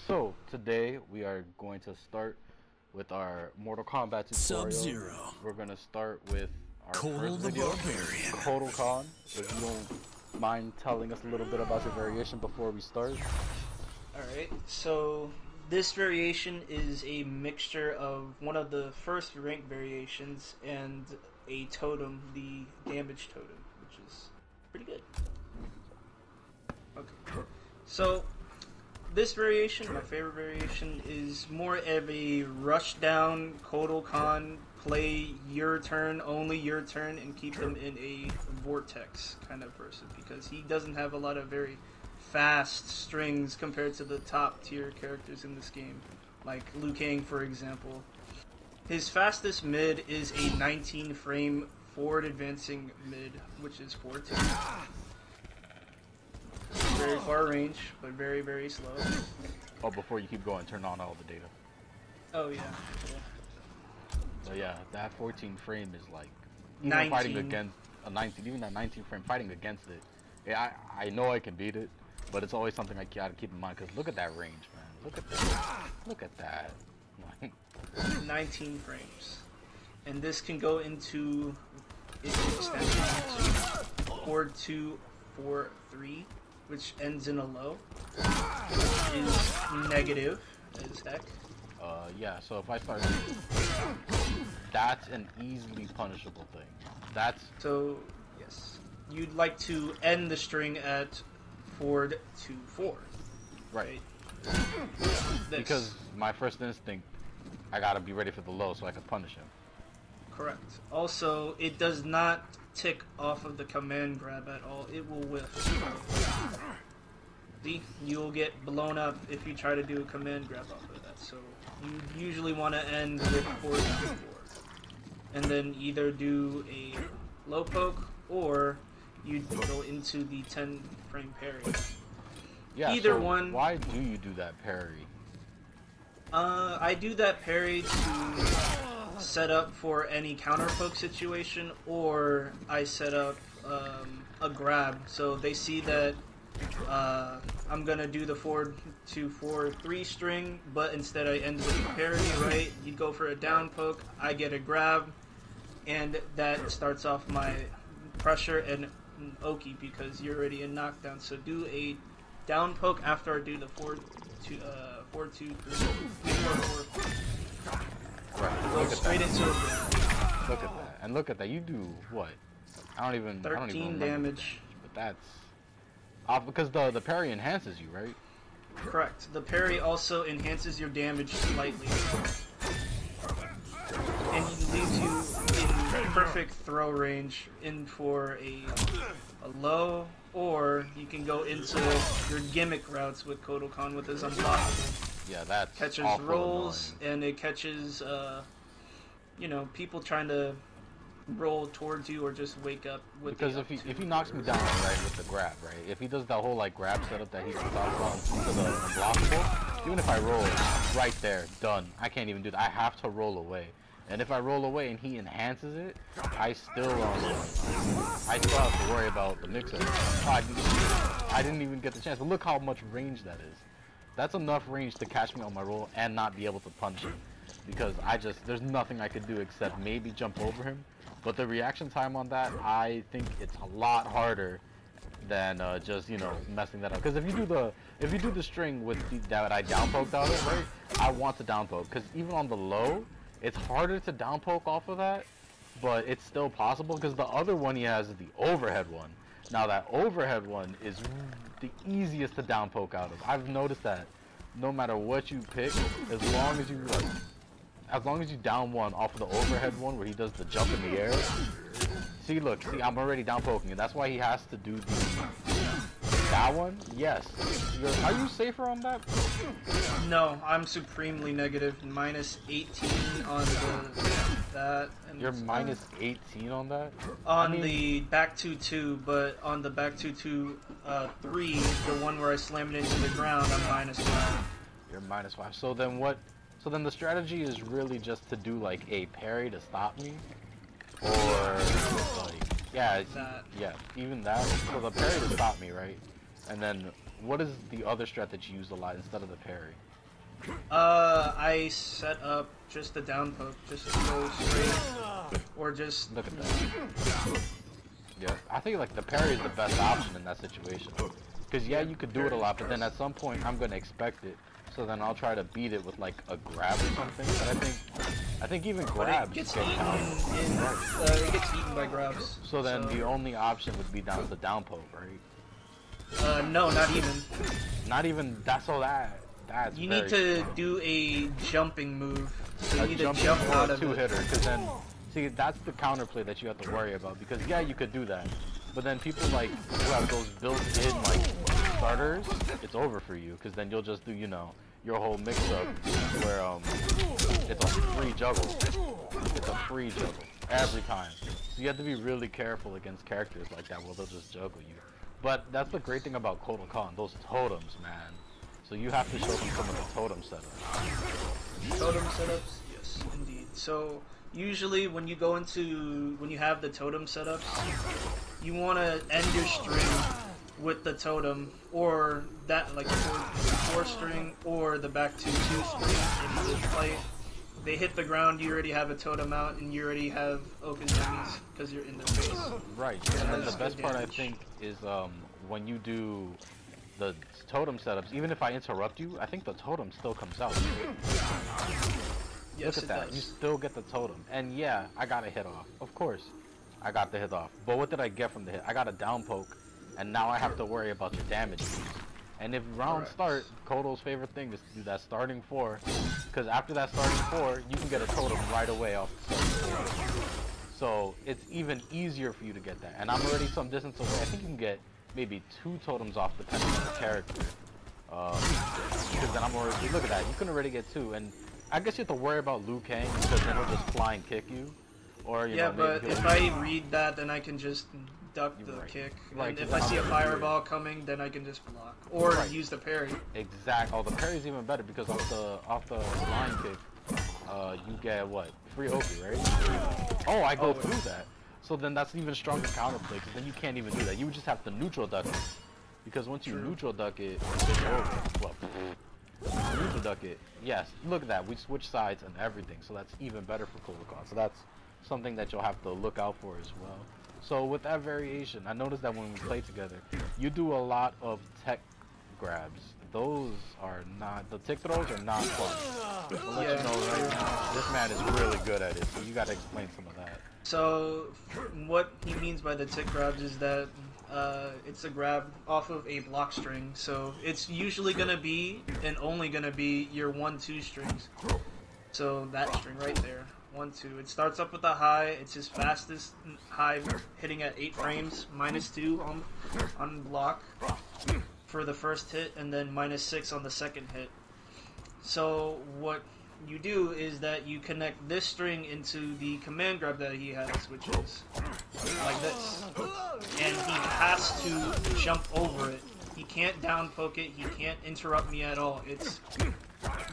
So today we are going to start with our Mortal Kombat tutorial. Sub-Zero. We're gonna start with our Kotal first the video, Barbarian. Kotal Kahn. If you don't mind telling us a little bit about your variation before we start. Alright, so this variation is a mixture of one of the first rank variations and a totem, the damage totem, which is pretty good. Okay, so this variation, my favorite variation, is more of a rush down Kotal Kahn, play your turn, only your turn, and keep him in a vortex kind of person, because he doesn't have a lot of very fast strings compared to the top tier characters in this game, like Liu Kang, for example. His fastest mid is a 19 frame forward advancing mid, which is 4-2. Very far range, but very, very slow. Oh, before you keep going, turn on all the data. Oh yeah. So yeah, that 14 frame is like, even 19. fighting against a 19, even that 19 frame, fighting against it. Yeah, I know I can beat it, but it's always something I gotta keep in mind, because look at that range, man. Look at that. Look at that. 19 frames. And this can go into its extension 4-2-4-3, which ends in a low, which is negative as heck. Yeah, so if I start, that's an easily punishable thing. That's So, yes. You'd like to end the string at forward to 4. right. This. Because my first instinct, I gotta be ready for the low so I can punish him. Correct. Also, it does not tick off of the command grab at all. It will whiff. See, you'll get blown up if you try to do a command grab off of that. So you usually want to end with 4 to 4, and then either do a low poke or you go into the 10 frame parry. Yeah. Either so one. Why do you do that parry? I do that parry to set up for any counter poke situation, or I set up a grab, so they see that I'm gonna do the 4-2-4-3 string, but instead I end with a parry, right? You go for a down poke, I get a grab, and that starts off my pressure and Oki, because you're already in knockdown. So do a down poke after I do the 4-2-3-4-4. Right. Go Look at straight that. into a grab. Look at that. And look at that. You do what? I don't even 13 remember damage. But that's because the parry enhances you, right? Correct. The parry also enhances your damage slightly, and he leaves you in perfect throw range in for a low, or you can go into your gimmick routes with Kotal Kahn with his unblockable. Yeah, that's Catches awful rolls, annoying. and it catches, people trying to roll towards you or just wake up with Because the if he knocks me down right with the grab, right? If he does that whole like grab setup that he talks about to the unblockable, even if I roll right there, done. I can't even do that. I have to roll away. And if I roll away and he enhances it, I still have to worry about the mix-up. I didn't even get the chance. But look how much range that is. That's enough range to catch me on my roll and not be able to punch him. Because there's nothing I could do except maybe jump over him. But the reaction time on that, I think it's a lot harder than just messing that up. Because if you do the string with that I down poked out of, right? I want to down poke, because even on the low, it's harder to down poke off of that, but it's still possible, because the other one he has is the overhead one. Now that overhead one is the easiest to down poke out of. I've noticed that no matter what you pick, as long as you down one off of the overhead one where he does the jump in the air. See, I'm already down poking, and that's why he has to do that one. Yes. Are you safer on that? No, I'm supremely negative, minus 18 on that. And You're minus 18 on that? on the back 2-2, but on the back 2-2-3, the one where I slam it into the ground, I'm minus 5. You're minus 5. So then what? So then the strategy is really just to do like a parry to stop me, or like yeah, That. yeah, even that. So the parry to stop me, right? And then, what is the other strat that you use a lot instead of the parry? I set up just the down poke, just to go straight, or just... Look at that. Yeah, I think like the parry is the best option in that situation. Because yeah, you could do it a lot, but then at some point I'm gonna expect it. So then I'll try to beat it with like a grab or something. But I think even grabs it gets get eaten it gets eaten by grabs. So then the only option would be down the down poke, right? No, not even. Not even. That's all that. That's you need to do a jumping move. So you need to jump out of it. Two-hitter, because then, see, that's the counterplay that you have to worry about. Because yeah, you could do that, but then people like who have those built-in like starters, it's over for you. Because then you'll just do, you know, your whole mix-up where it's a free juggle. It's a free juggle every time. So you have to be really careful against characters like that where they'll just juggle you. But that's the great thing about Kotal Kahn, those totems, man. So you have to show them some of the totem setups. Totem setups? Yes, indeed. So usually when you go into, when you have the totem setups, you want to end your string with the totem, or that, like the 4 string, or the back to 2 string. If you play, they hit the ground, you already have a totem out, and you already have open enemies because you're in their face. Right, and then the best part I think is when you do the totem setups, even if I interrupt you, I think the totem still comes out. Yes, look at that. You still get the totem. And yeah, I got a hit off. Of course, I got the hit off. But what did I get from the hit? I got a down poke, and now I have to worry about your damage. And if rounds start, Kotal's favorite thing is to do that starting 4, because after that starting 4, you can get a totem right away off the starting 4. So it's even easier for you to get that. And I'm already some distance away. I think you can get maybe 2 totems off depending on the character. Because then I'm already, look at that, you can already get 2. And I guess you have to worry about Liu Kang because then he'll just fly and kick you. Or, you know, but if I read that, then I can just duck the kick. And if I see a fireball coming, then I can just block. Or use the parry. Exactly. Oh, the parry's even better because off the line kick, you get what? Free OP, right? Oh, I go through that. So then that's even stronger counterplay, because then you can't even do that. You would just have to neutral duck it. Because once you neutral duck it, it's over. Well, neutral duck it. Yes, look at that. We switch sides and everything. So that's even better for Kotal Kahn. So that's something that you'll have to look out for as well. So with that variation, I noticed that when we play together, you do a lot of tech grabs. Those are not, the tick throws are not fun. I'll let you know right now, this man is really good at it. So you got to explain some of that. So, what he means by the tick grabs is that it's a grab off of a block string. So, it's usually going to be, and only going to be, your 1-2 strings. So, that string right there, 1-2. It starts up with a high. It's his fastest high, hitting at 8 frames, -2 on block for the first hit, and then -6 on the second hit. So, what you do is that you connect this string into the command grab that he has, which is like this. And he has to jump over it. He can't down poke it, he can't interrupt me at all. It's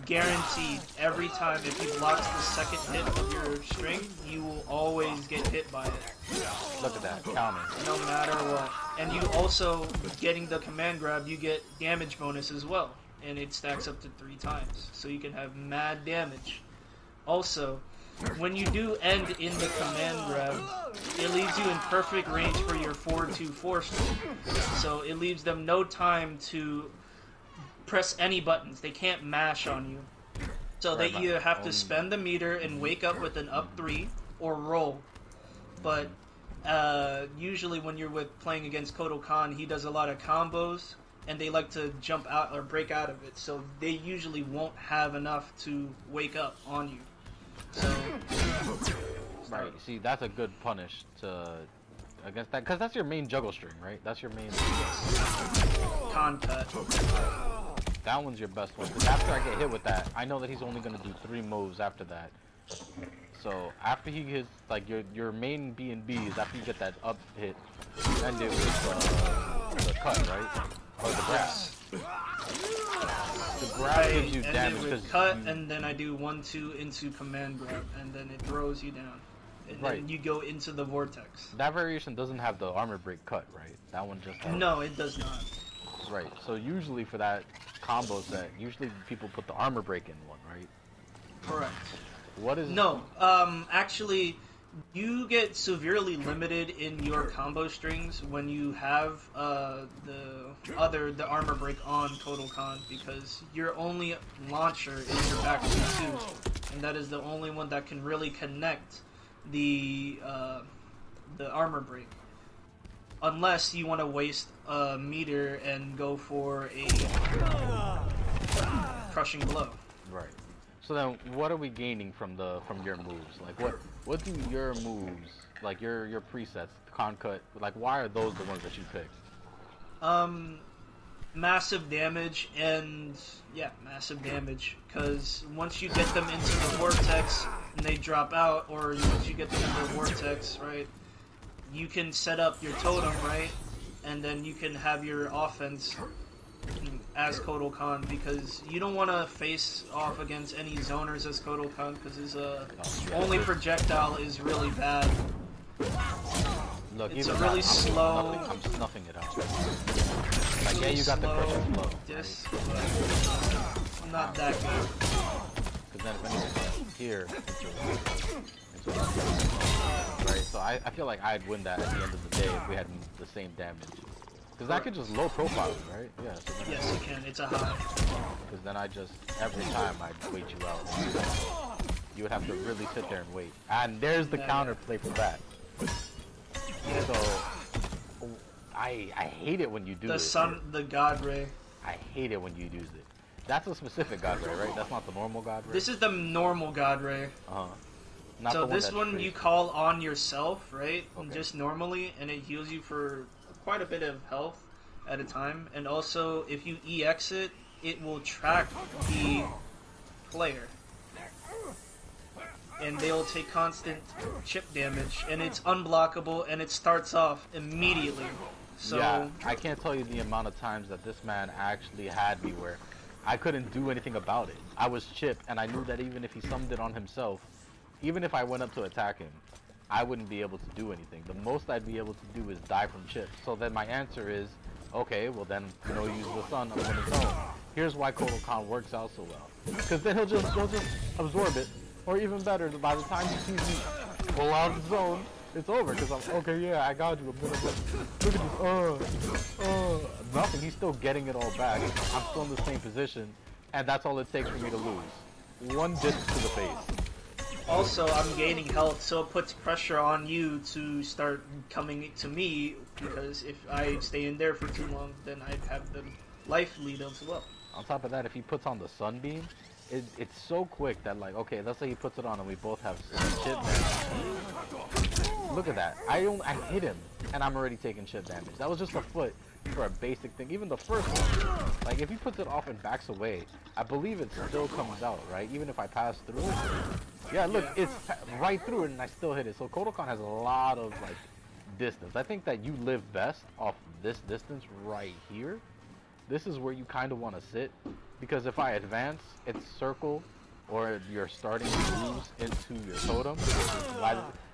guaranteed every time if he blocks the second hit of your string, you will always get hit by it. Look at that, counting. No matter what. And you also, getting the command grab, you get damage bonus as well. And it stacks up to 3 times. So you can have mad damage. Also, when you do end in the command grab, it leaves you in perfect range for your 4-2-4 string. So it leaves them no time to press any buttons. They can't mash on you. So they either have to spend the meter and wake up with an up 3 or roll. But usually when you're playing against Kotal Kahn, he does a lot of combos. And they like to jump out or break out of it, so they usually won't have enough to wake up on you. So, right. See, that's a good punish to against that, because that's your main juggle string, right? That's your main. Kahn cut. That one's your best one. Because after I get hit with that, I know that he's only gonna do 3 moves after that. So after he hits, like your main B&B is after you get that up hit, you end it with the cut, right? Or the grab. The grab gives you damage because cut, and then I do 1-2 into command grab, and then it throws you down, and then you go into the vortex. That variation doesn't have the armor break cut, right? That one just has... No, it does not. Right. So usually for that combo set, usually people put the armor break in one, right? Correct. What is... No, actually, you get severely limited in your combo strings when you have the armor break on Kotal Kahn, because your only launcher is your back 2, and that is the only one that can really connect the armor break. Unless you want to waste a meter and go for a crushing blow. Right. So then, what are we gaining from your moves? Like, what do your moves, like your presets, Kahn cut, like why are those the ones that you pick? Massive damage and massive damage. Because once you get them into the vortex and they drop out, or once you get them into the vortex, right, you can set up your totem, right, and then you can have your offense as Kotal Kahn, because you don't want to face off against any zoners as Kotal Kahn, because his only projectile is really bad. Look, it's a really slow... I'm snuffing it out. Like, yeah, you got the crushing blow. Disc, but not that good. Because then if anything here, right, so I feel like I'd win that at the end of the day if we had the same damage. Because I could just low profile it, right? Yeah. So yes, you can. It's a high. Because then I just, every time I'd wait you out. You would have to really sit there and wait. And there's the counterplay for that. Yeah. So, I hate it when you do the God Ray. I hate it when you use it. That's a specific God Ray, right? That's not the normal God Ray? This is the normal God Ray. Not so this one you call on yourself, right? Okay. Just normally, and it heals you for quite a bit of health at a time. And also, if you EX it, it will track the player. And they'll take constant chip damage, and it's unblockable, and it starts off immediately. So yeah, I can't tell you the amount of times that this man actually had me where I couldn't do anything about it. I was chipped, and I knew that even if he summoned it on himself, even if I went up to attack him, I wouldn't be able to do anything. The most I'd be able to do is die from chips. So then my answer is, okay, well then, use the sun on his own. Here's why Kotal Kahn works out so well. Because then he'll just absorb it. Or even better, by the time he sees me pull out of the zone, it's over. Because I'm, okay, yeah, I got you. Look at this. Nothing. He's still getting it all back. I'm still in the same position. And that's all it takes for me to lose. One disc to the face. Also, I'm gaining health, so it puts pressure on you to start coming to me, because if I stay in there for too long, then I'd have the life lead as well. On top of that, if he puts on the sunbeam, it's so quick that, like, okay, let's say he puts it on and we both have chip damage. Look at that. I hit him, and I'm already taking chip damage. That was just a foot for a basic thing. Even the first one, like, if he puts it off and backs away, I believe it still comes out, right? Even if I pass through it. Yeah, look, it's right through it, and I still hit it. So Kotal Kahn has a lot of, like, distance. I think that you live best off this distance right here. This is where you kind of want to sit, because if I advance, it's circle, or you're starting to moves into your totem.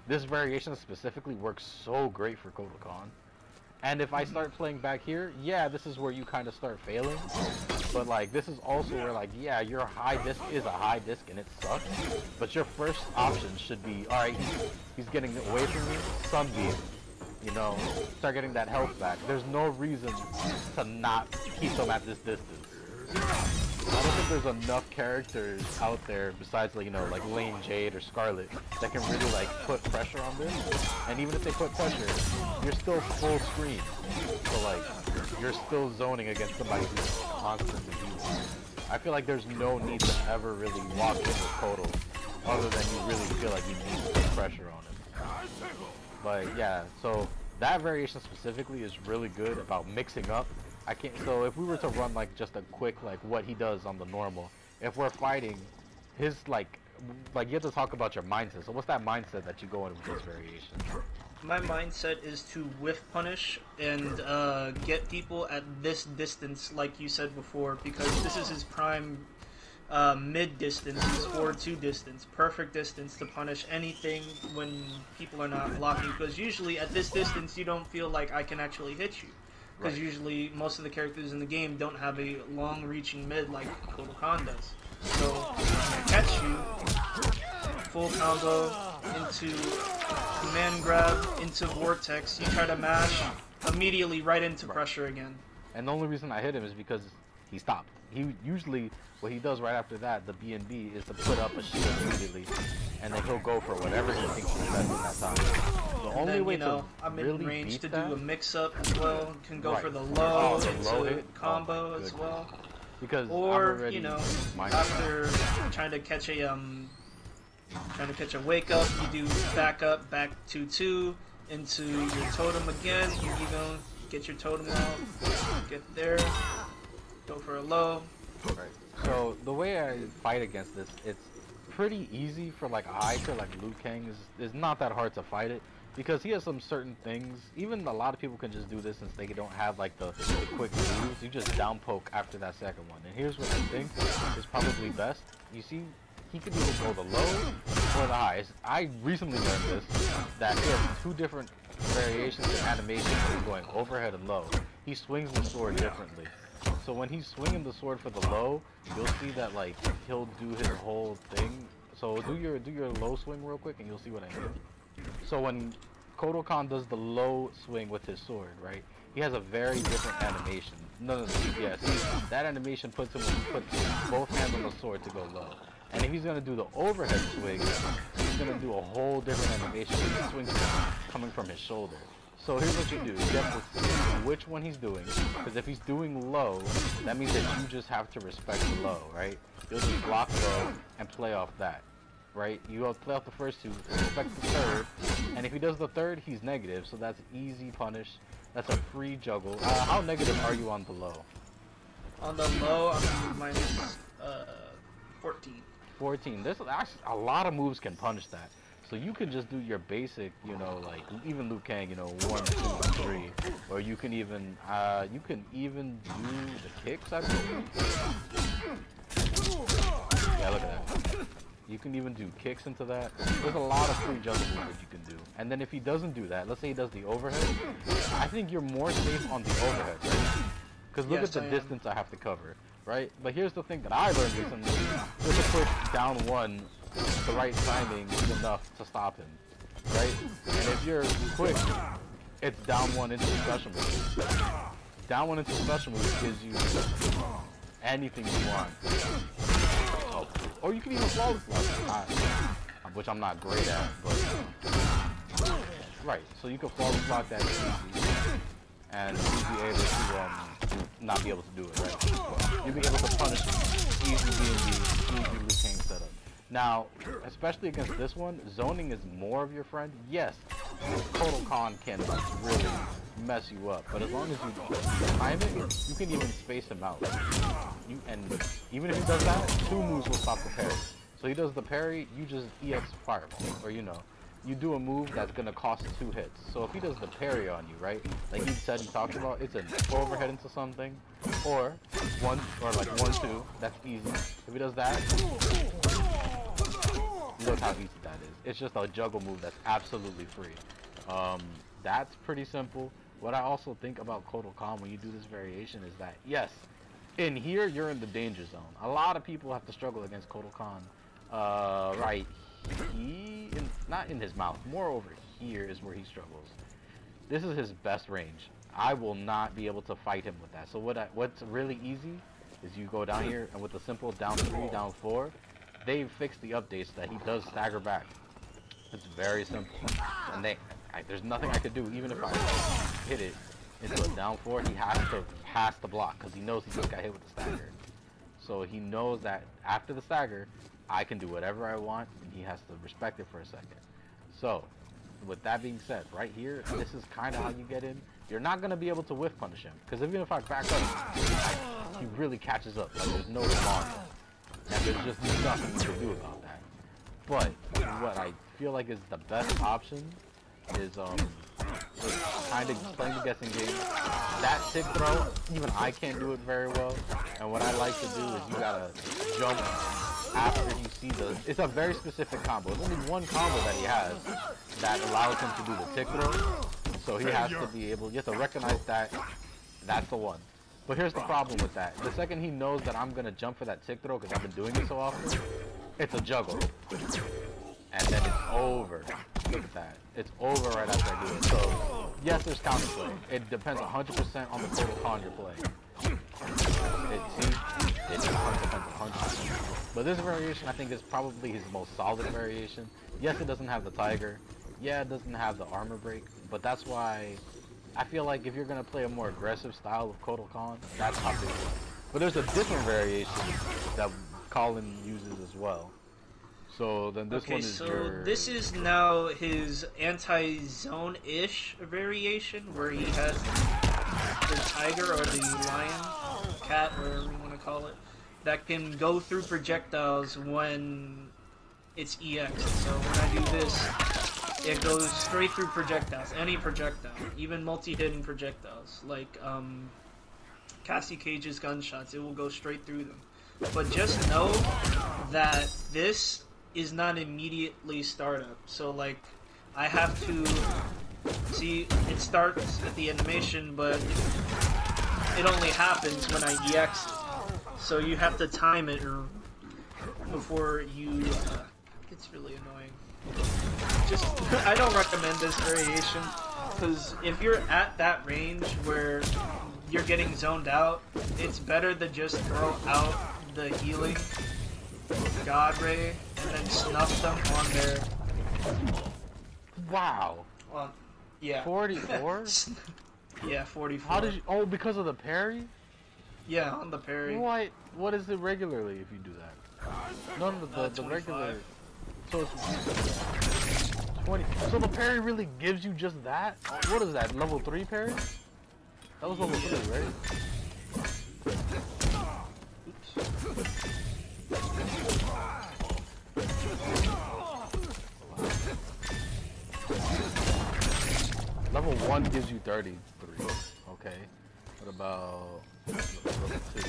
This variation specifically works so great for Kotal Kahn. And if I start playing back here, yeah, this is where you kind of start failing. But, like, this is also where, like, yeah, your high disc is a high disc and it sucks. But your first option should be, alright, he's getting away from me, sunbeam. Start getting that health back. There's no reason to not keep them at this distance. I don't think there's enough characters out there besides, like, like Lane Jade or Scarlet that can really, like, put pressure on this. And even if they put pressure, you're still full screen. So, like, you're still zoning against somebody who's constantly healing. I feel like there's no need to ever really walk in with Kotal other than you really feel like you need to put pressure on him. But yeah, so that variation specifically is really good about mixing up. So if we were to run, like, just a quick, like, what he does on the normal, if we're fighting, his, like, you have to talk about your mindset. So what's that mindset that you go in with this variation? My mindset is to whiff punish and get people at this distance, like you said before, because this is his prime mid distance, his forward 2 distance, perfect distance to punish anything when people are not blocking, because usually at this distance you don't feel like I can actually hit you. because Right. usually most of the characters in the game don't have a long-reaching mid like Kotal Kahn does. So when I catch you, full combo into command grab into vortex, you try to mash immediately right into pressure again. And the only reason I hit him is because he stopped. He usually, what he does right after that, the B&B, is to put up a shield immediately, and then he'll go for whatever he thinks is best at that time. The only way to I'm really in range beat to that, do a mix-up as well. Can go Right. for the low, Oh, the low into hit? combo Oh, my as goodness. well. because Or I'm already you know, minus after trying to catch a wake up, you do back up, back 2-2 into your totem again. You know, get your totem out, get there, go for a low. Right. So the way I fight against this, it's pretty easy for like a hiker like Liu Kang. Is not that hard to fight it because he has some certain things. Even a lot of people can just do this since they don't have like the quick moves. You just down poke after that second one. And here's what I think is probably best. You see, he can either go the low or the high. I recently learned this, that he has two different variations of animation when he's going overhead and low. He swings the sword differently. So when he's swinging the sword for the low, you'll see that like he'll do his whole thing. So do your low swing real quick, and you'll see what I mean. So when Kotal Kahn does the low swing with his sword, right? He has a very different animation. No, yeah. See, that animation puts him when he puts both hands on the sword to go low. And if he's gonna do the overhead swing, he's gonna do a whole different animation. He swings coming from his shoulder. So here's what you do. You have to see which one he's doing. Because if he's doing low, that means that you just have to respect the low, right? You'll just block low and play off that, right? You'll play off the first two, respect the third. And if he does the third, he's negative. So that's easy punish. That's a free juggle. How negative are you on the low? On the low, I'm minus 14. 14. There's actually a lot of moves can punish that. So you can just do your basic, you know, like even Liu Kang, you know, 1, 2, 3, or you can even do the kicks, I believe. Yeah, look at that. You can even do kicks into that. There's a lot of free juggle moves that you can do. And then if he doesn't do that, let's say he does the overhead, I think you're more safe on the overhead, right? Because look at the distance I have to cover, right? But here's the thing that I learned recently. Just a quick down one, the right timing is enough to stop him, right? And if you're quick, it's down one into special move. Down one into special move gives you anything you want. Oh, or you can even flawless block, which I'm not great at, but right. So you can flawless block that easy, and you'll be able to not be able to do it, right? You'll be able to punish easy B&B, easy Liu Kang setup. Now, especially against this one, zoning is more of your friend. Yes, Kotal Kahn can really mess you up, but as long as you time it, you can even space him out. And even if he does that, 2 moves will stop the parry. So he does the parry, you just EX fireball, or you know, you do a move that's gonna cost 2 hits. So if he does the parry on you, right? Like he said, he talked about, it's an overhead into something, or like 1-2. That's easy. If he does that, look how easy that is. It's just a juggle move that's absolutely free. That's pretty simple. What I also think about Kotal Kahn when you do this variation is that, yes, in here you're in the danger zone. A lot of people have to struggle against Kotal Kahn. Right, not in his mouth, more over here is where he struggles. This is his best range. I will not be able to fight him with that. So what's really easy is you go down here, and with the simple down 3, down 4, they've fixed the updates that he does stagger back. It's very simple. And there's nothing I could do, even if I hit it into a down 4, he has to block, because he knows he just got hit with the stagger. So he knows that after the stagger, I can do whatever I want, and he has to respect it for a second. So, with that being said, right here, this is kind of how you get in. You're not going to be able to whiff punish him, because even if I back up, he really catches up. Like, there's no response. And there's just nothing you can do about that. But what I feel like is the best option is kind of playing the guessing game. That tick throw, even I can't do it very well. And what I like to do is you gotta jump after you see it's a very specific combo. There's only one combo that he has that allows him to do the tick throw. So he has to be able, you have to recognize that That's the one. But here's the problem with that. The second he knows that I'm gonna jump for that tick throw, because I've been doing it so often, it's a juggle. And then it's over. Look at that. It's over right after I do it. So, yes, there's counterplay. It depends 100% on the total Kahn you're playing. It 100%. But this variation, I think, is probably his most solid variation. Yes, it doesn't have the Tiger. Yeah, it doesn't have the armor break. But that's why I feel like if you're going to play a more aggressive style of Kotal Kahn, that's how big it is. But there's a different variation that Colin uses as well. So then this one is this is now his anti-zone-ish variation, where he has the tiger or the lion, cat, whatever you want to call it, that can go through projectiles when it's EX. So when I do this, it goes straight through projectiles, any projectile, even multi-hidden projectiles, like Cassie Cage's gunshots, it will go straight through them. But just know that this is not immediately startup. So like, I have to see it starts at the animation, but it only happens when I EX it. So you have to time it before you. It's really annoying. Just I don't recommend this variation, because if you're at that range where you're getting zoned out, it's better to just throw out the healing God Ray and then snuff them on their. Wow. Yeah. 44? Yeah, 44. How did you? Oh, because of the parry? Yeah, on the parry. What is it regularly if you do that? No, the regular. So it's 20. So the parry really gives you just that? What is that? Level 3 parry? That was level 3, right? Level 1 gives you 33. Okay. What about level 2?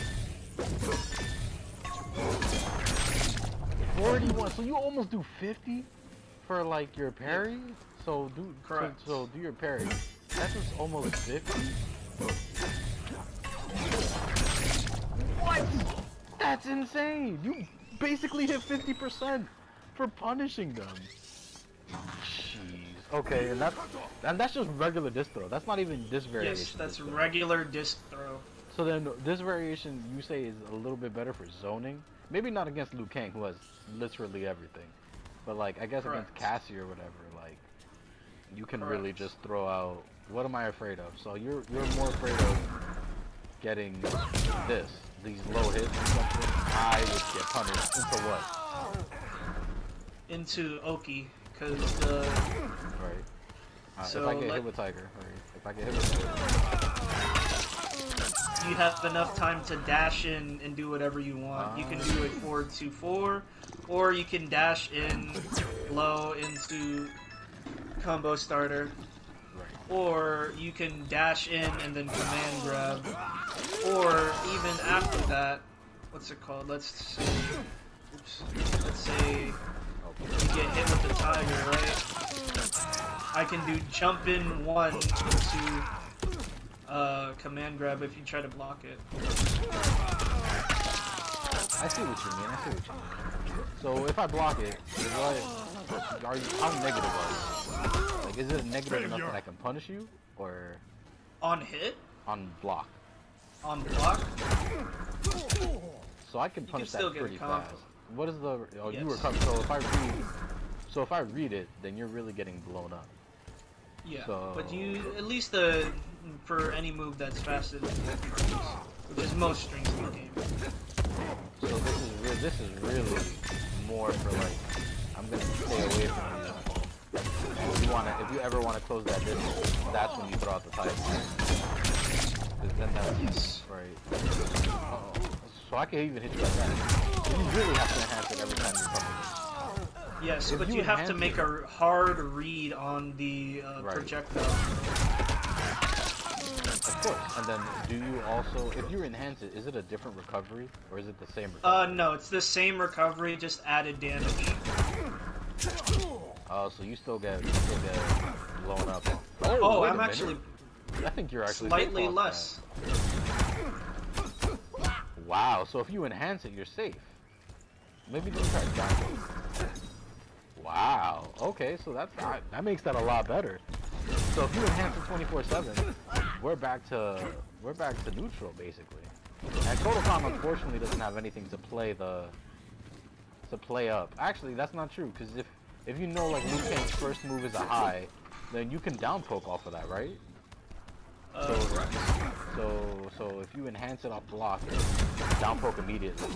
41. So you almost do 50 for like your parry? So do correct. So do your parry. That's just almost 50. What? That's insane. You basically hit 50% for punishing them. Jeez. Okay, and that's just regular disc throw. That's not even this variation. Yes, that's regular disc throw. So then this variation you say is a little bit better for zoning. Maybe not against Liu Kang, who has literally everything, but like I guess against Cassie or whatever, like you can really just throw out. What am I afraid of? So you're more afraid of getting these low hits or something. I would get punished into what? Into Oki, because the right. So if I get hit with Tiger, or if I get hit with Tiger, you have enough time to dash in and do whatever you want. You can do a 4-2-4, or you can dash in low into combo starter, or you can dash in and then command grab, or even after that, what's it called? Let's say you get hit with the tiger, right? I can do jump in 1 into command grab if you try to block it. I see what you mean. So if I block it, how negative are you? Like, is it negative enough that I can punish you, or on hit? On block. On block? So I can punish that pretty fast. What is the? Oh, yes. You recover. So if I read it, then you're really getting blown up. Yeah, so, but you at least for any move that's faster than which is most strings in the game. So this is really more for like I'm gonna stay away from you. And if you ever wanna close that distance, that's when you throw out the title. Because then that's right. So I can even hit you like that. So you really have to enhance it every time you come in. Yes, but you have to make a hard read on the projectile. Of course. And then do you also, if you enhance it, is it a different recovery or is it the same recovery? No, it's the same recovery, just added damage. Oh, so you still get blown up. Oh, I'm actually I think you're actually Slightly safe off less. that. Wow, so if you enhance it, you're safe. Maybe don't try down. Wow. Okay, so that makes that a lot better. So if you enhance it 24/7, we're back to neutral basically. And Kotal unfortunately doesn't have anything to play up. Actually, that's not true because if you know like Liu Kang's first move is a high, then you can down poke off of that, right? So if you enhance it off block, down poke immediately.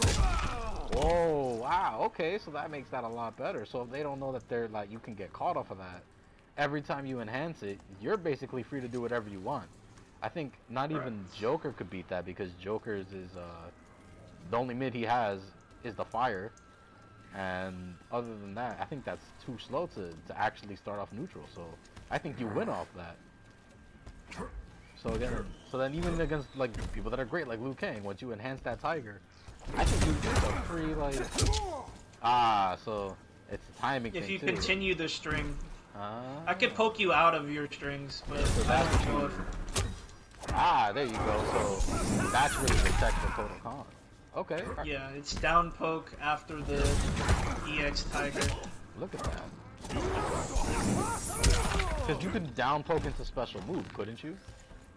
Whoa, wow, okay, so that makes that a lot better. So if they don't know that they're like you can get caught off of that, every time you enhance it, you're basically free to do whatever you want. I think not even Joker could beat that because Joker's is the only mid he has is the fire, and other than that, I think that's too slow to actually start off neutral. So I think you win off that. So then even against like people that are great like Liu Kang, once you enhance that tiger, I think you get a free like so it's a timing thing If you too. continue the string, I could poke you out of your strings, but I don't know if. There you go. So that's really the tech for Kotal Kahn. Okay. Yeah, it's down poke after the EX tiger. Look at that. Because you could down poke into special move, couldn't you?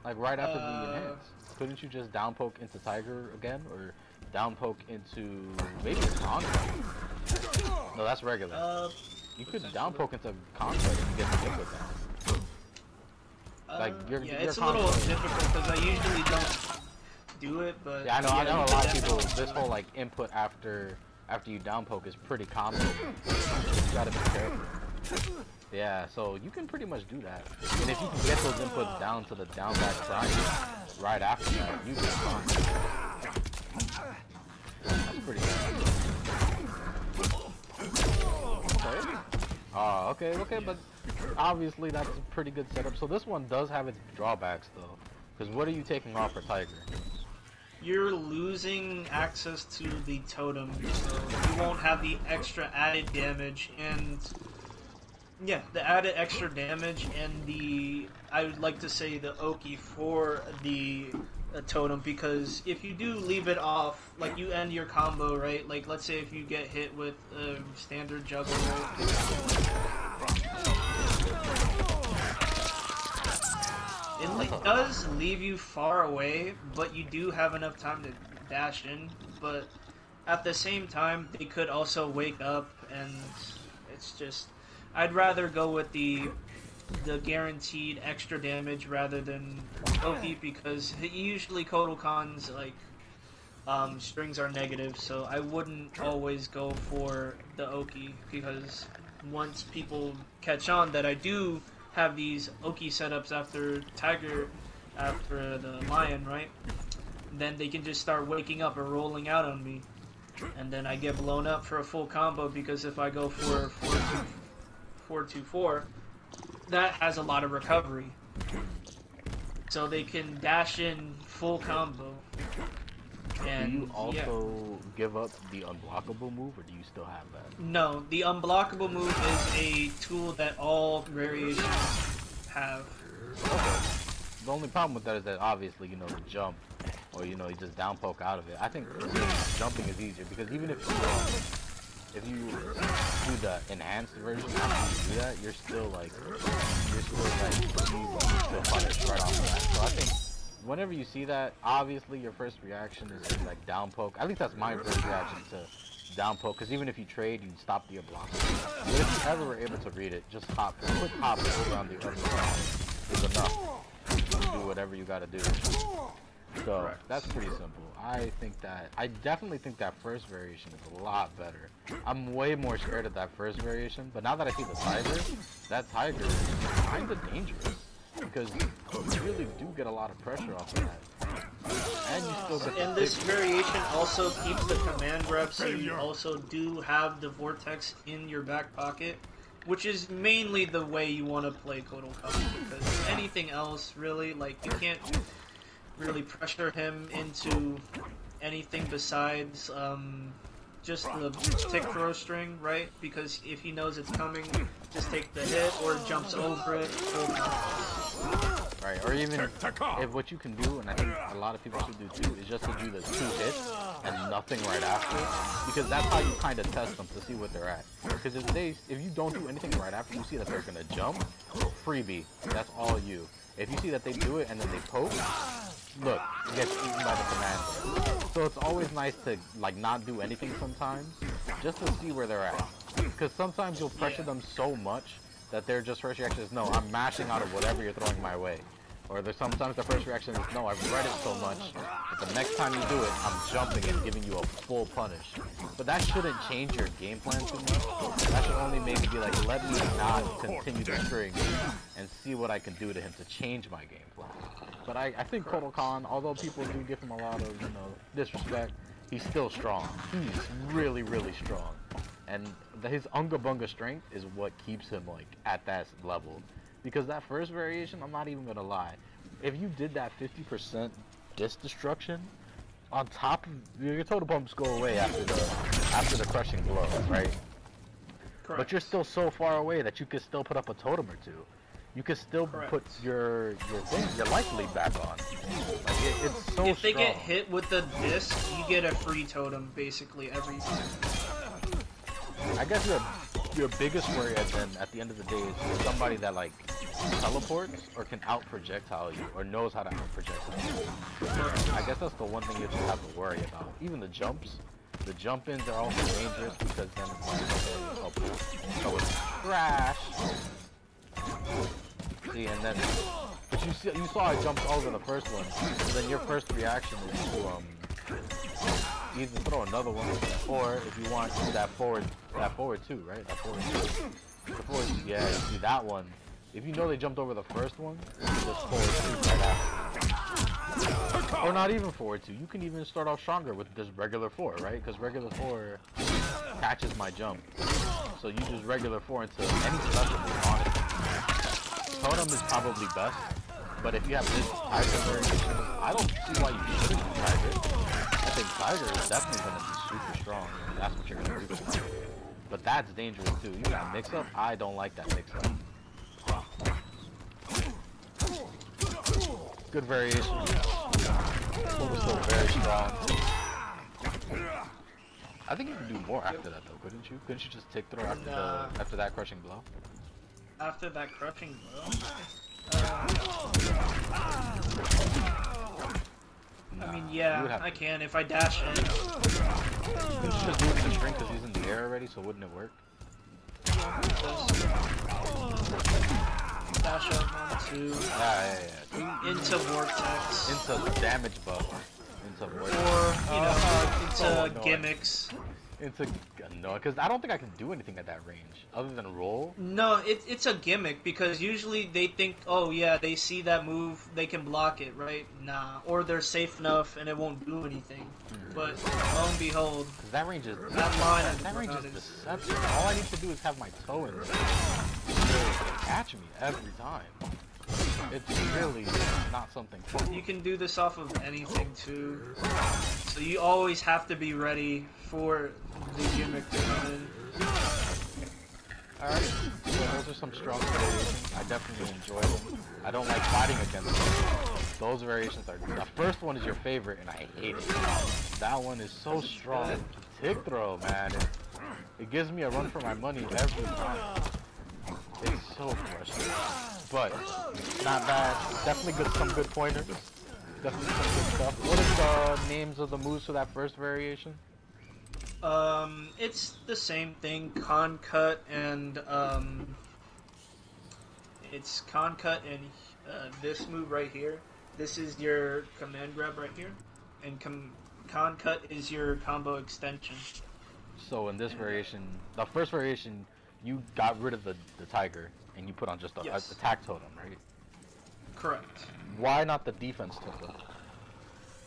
Like right after the enhance. Couldn't you just down poke into tiger again, or down poke into maybe a conquest? No, that's regular. You could down poke into conquest if you get the hit with that. Like your it's a little difficult because I usually don't do it, but yeah, I know a lot of people. This whole like input after you down poke is pretty common. You gotta be careful. Yeah, so you can pretty much do that, and if you can get those inputs down to the down back side right after that, you can fine. That's pretty good. Okay. Okay, but obviously that's a pretty good setup. So this one does have its drawbacks though, because what are you taking off for Tiger? You're losing access to the totem, so you won't have the extra added damage, and yeah, the added extra damage and the, I would like to say, the Oki for the totem, because if you do leave it off, like you end your combo, right? Like let's say if you get hit with a standard juggle, it does leave you far away, but you do have enough time to dash in. But at the same time, they could also wake up, and it's just, I'd rather go with the guaranteed extra damage rather than Oki, because usually Kotal Kahn's like strings are negative, so I wouldn't always go for the Oki, because once people catch on that I do have these Oki setups after Tiger, after the Lion, right? Then they can just start waking up or rolling out on me, and then I get blown up for a full combo, because if I go for 4-2-4, that has a lot of recovery. So they can dash in full combo. And do you also give up the unblockable move, or do you still have that? No, the unblockable move is a tool that all variations have. Okay. The only problem with that is that obviously, you know, the jump, or you know, you just down poke out of it. I think jumping is easier, because even if you do the enhanced version, after you do that, you're still punished right off the bat. So I think whenever you see that, obviously your first reaction is to like down poke. At least that's my first reaction, to down poke, because even if you trade, you stop the block. But if you ever were able to read it, just quick hop over on the other side is enough to do whatever you gotta do. So Correct. That's pretty simple. I definitely think that first variation is a lot better. I'm way more scared of that first variation, but now that I see the tiger, that tiger is kind of dangerous, because you really do get a lot of pressure off of that. And you still get and this variation also keeps the command grab, so you also do have the vortex in your back pocket, which is mainly the way you want to play Kotal Kahn, because anything else, really, like, you can't really pressure him into anything besides just the tick throw string, right? Because if he knows it's coming, just take the hit or jumps over it. Right. right? Or even if what you can do, and I think a lot of people should do too, is just to do the 2 hits and nothing right after, because that's how you kind of test them to see what they're at. Because if you don't do anything right after, you see that they're gonna jump, freebie. That's all you. If you see that they do it and then they poke, look, it gets eaten by the commander. So it's always nice to like not do anything sometimes, just to see where they're at. Because sometimes you'll pressure them so much that their just first reaction is, no, I'm mashing out of whatever you're throwing my way. Or there's sometimes the first reaction is, no, I've read it so much that the next time you do it, I'm jumping and giving you a full punish. But that shouldn't change your game plan too much. That should only maybe be like, let me not continue the string and see what I can do to him to change my game plan. But I think Kotal Kahn, although people do give him a lot of, disrespect, he's still strong. He's really, really strong. And his Unga Bunga strength is what keeps him like at that level. Because that first variation, I'm not even gonna lie, if you did that 50% disc destruction, on top of your total pumps go away after the crushing blow, right? Correct. But you're still so far away that you could still put up a totem or two. You could still put your life lead back on. Like it's so If they strong. get hit with the disc, you get a free totem basically every time. I guess your biggest worry then at the end of the day is somebody that like teleports or can out projectile you or knows how to out projectile you. I guess that's the one thing you just have to worry about. Even the jumps, the jump ins are also dangerous because then it's like so it's trash. See, and then but you saw I jumped over the first one, so then your first reaction is to either throw another one, or if you want that forward two, right? That forward two. The forward, yeah, you see that one. If you know they jumped over the first one, you just forward two right after. Or not even forward two. You can even start off stronger with just regular 4, right? Because regular 4 catches my jump. So you just regular 4 into any special move, honestly. Totem is probably best, but if you have this Tiger variation, I don't see why you shouldn't do Tiger. I think Tiger is definitely going to be super strong. That's what you're going to do with Tiger. But that's dangerous too. You got mix-up? I don't like that mix-up. Good variation. Still very strong. I think you can do more after that though, couldn't you? Couldn't you just tick throw after that crushing blow? After that crushing blow? I mean, yeah, I can if I dash in. Couldn't you just do it in the string because he's in the air already, so wouldn't it work? Dash up 1, 2. Yeah. Into vortex. Into damage buff. Into vortex. Or, into gimmicks. No, because I don't think I can do anything at that range other than roll. No, it's a gimmick because usually they think, oh yeah, they see that move, they can block it, right? Nah, or they're safe enough and it won't do anything. But lo and behold, that range is deception. All I need to do is have my toe in there to catch me every time. It's really not something fun. You can do this off of anything too, so you always have to be ready for the gimmick to come in. Alright, so those are some strong variations. I definitely enjoy them. I don't like fighting against them. Those variations are... The first one is your favorite, and I hate it. That one is so strong. Tick throw, man. It gives me a run for my money every time. It's so frustrating. But, not bad. Definitely some good pointers. Definitely some good stuff. What is the names of the moves for that first variation? It's the same thing, Kahn cut and, it's Kahn cut and, this move right here. This is your command grab right here, and Kahn cut is your combo extension. So in this variation, the first variation, you got rid of the tiger, and you put on just a attack totem, right? Correct. Why not the defense totem?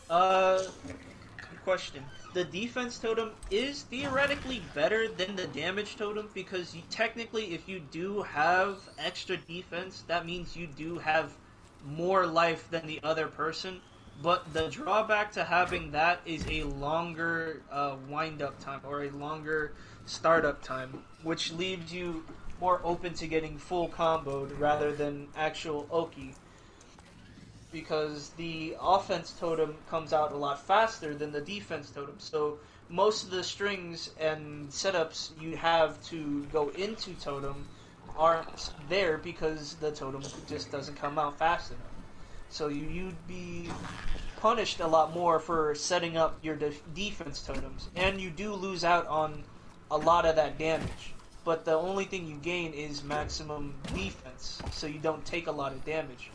Good question. The defense totem is theoretically better than the damage totem because technically if you do have extra defense, that means you do have more life than the other person. But the drawback to having that is a longer wind-up time or a longer startup time, which leaves you more open to getting full comboed rather than actual Oki. because the offense totem comes out a lot faster than the defense totem. So most of the strings and setups you have to go into totem aren't there because the totem just doesn't come out fast enough. So you'd be punished a lot more for setting up your defense totems, and you do lose out on a lot of that damage. But the only thing you gain is maximum defense, so you don't take a lot of damage.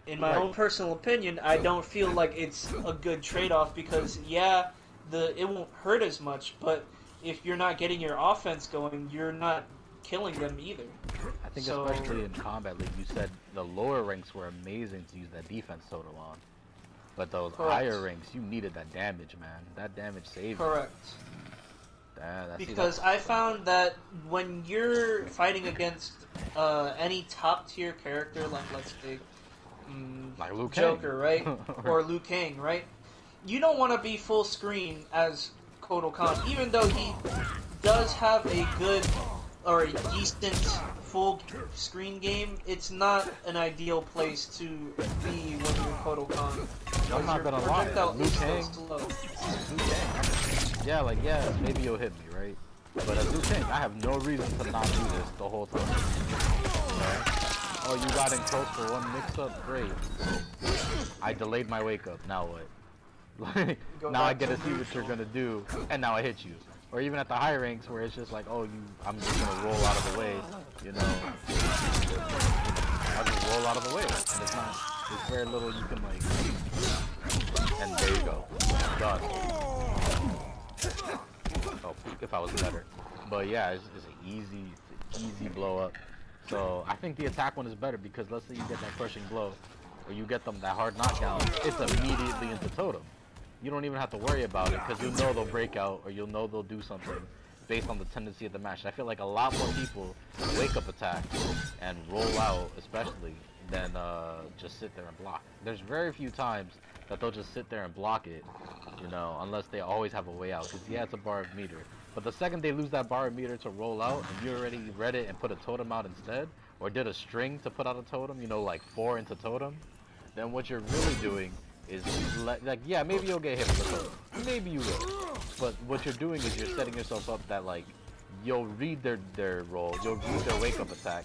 In my own personal opinion, I don't feel like it's a good trade-off because, yeah, it won't hurt as much, but if you're not getting your offense going, you're not killing them either. I think especially in Combat League, you said the lower ranks were amazing to use that defense totem on. But those higher ranks, you needed that damage, man. That damage saved you. Correct. Because I found that when you're fighting against any top tier character, like let's say like Liu Kang. Joker, right? Or Liu Kang, right? You don't want to be full screen as Kotal Kahn, even though he does have a good or a decent full screen game. It's not an ideal place to be when you're Kotal Kahn. I'm not gonna lie, Liu Kang. Yeah, maybe you'll hit me, right? But as Liu Kang, I have no reason to not do this the whole time. Okay? Oh, you got in close for one mix-up? Great. I delayed my wake-up. Now what? Like, now I get to see what you're gonna do, and now I hit you. Or even at the high ranks where it's just like, oh, I'm just gonna roll out of the way, you know. I'll just roll out of the way. And there's very little you can like. And there you go. Done. Oh, if I was better. But yeah, it's an easy blow up. So I think the attack one is better because let's say you get that crushing blow, or you get them that hard knockdown, it's immediately into totem. You don't even have to worry about it because you'll know they'll break out or you'll know they'll do something based on the tendency of the match. I feel like a lot more people wake up attack and roll out, especially, than just sit there and block. There's very few times that they'll just sit there and block it, you know, unless they always have a way out. Because yeah, it's a bar of meter. But the second they lose that bar of meter to roll out and you already read it and put a totem out instead, or did a string to put out a totem, you know, like 4 into totem, then what you're really doing is like, yeah, maybe you'll get hit with a totem. Maybe you will. But what you're doing is you're setting yourself up that like you'll read their roll, you'll read their wake up attack,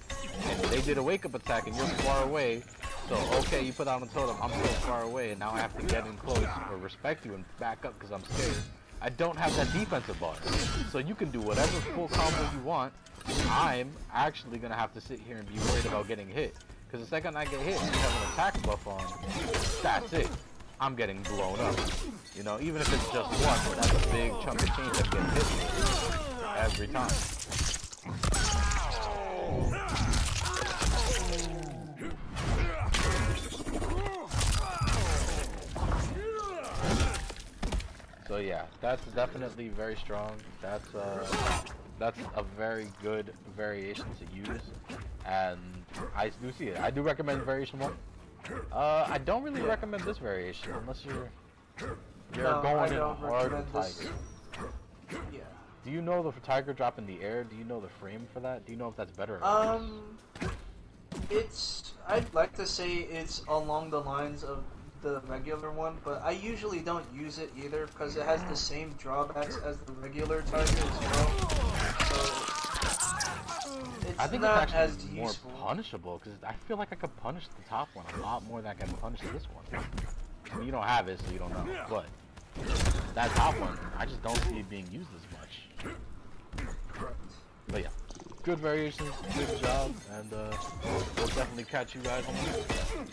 and they did a wake up attack and you're far away. So okay, you put out a totem, I'm so far away, and now I have to get in close or respect you and back up because I'm scared. I don't have that defensive bar, so you can do whatever full combo you want. I'm actually gonna have to sit here and be worried about getting hit, because the second I get hit, and you have an attack buff on, that's it. I'm getting blown up. You know, even if it's just one, but that's a big chunk of change that gets hit every time. So yeah, that's definitely very strong. That's a very good variation to use, and I do see it. I do recommend variation 1. I don't really recommend this variation unless you're going in hard with Tiger. Yeah. Do you know the Tiger drop in the air? Do you know the frame for that? Do you know if that's better or worse? I'd like to say it's along the lines of the regular one, but I usually don't use it either because it has the same drawbacks as the regular Tiger as well. So I think not it's as actually more punishable because I feel like I could punish the top one a lot more than I can punish this one. I mean, you don't have it, so you don't know. But that top one, I just don't see it being used as much. But yeah, good variations, good job, and we'll definitely catch you guys on the next one.